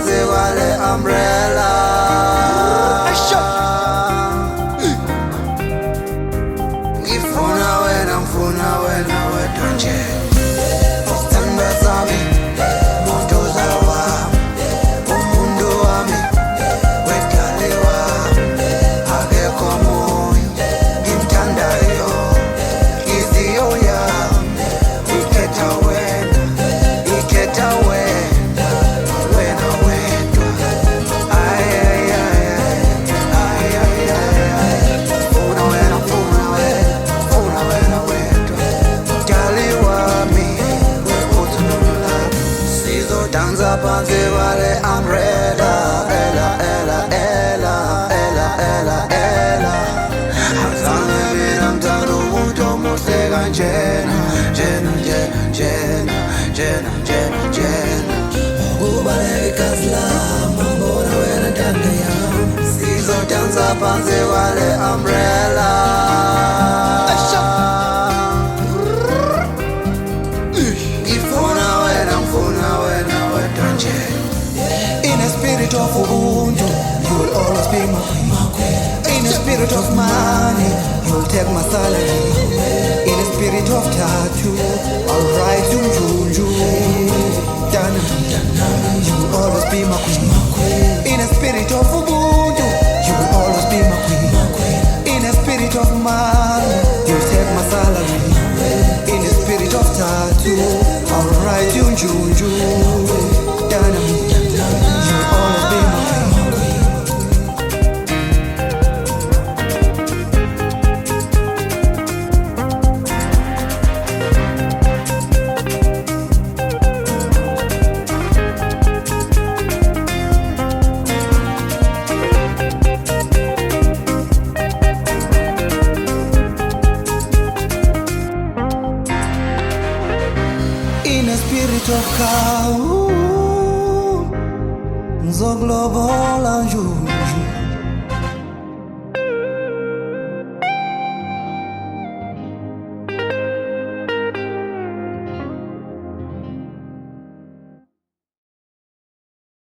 panzi wale umbrella. Ngifuna wena wedwa nje. Standa zami, munduza wami, umundu wami, wedale wami. Akekho omunye ngimthandayo, inhliziyo yami ikhetha wena, ikhetha wena, wena wedwa. Funa wena wedwa, dali wami, wephuthulo lami. Sizodansa phansi kwale umbrella, azange mina ngithanda umuntu omuhle kanjena, njena. Ukubaleka igazi lami, ngibona wena ntando yami. Sizodansa phansi kwale umbrella. Ngifuna wena wedwa nje. In a spirit of ubuntu, you will always be my queen. In a spirit of money, you will take my salary. In a spirit of tattoo, I'll write you juju. Dana, you will always be my queen. In a spirit of ubuntu, you will always be my queen. In a spirit of money, you will take my salary. In a spirit of tattoo, I'll write you juju. Dana, you will always be my queen. In a spirit of cow, ngizoglobola njuju.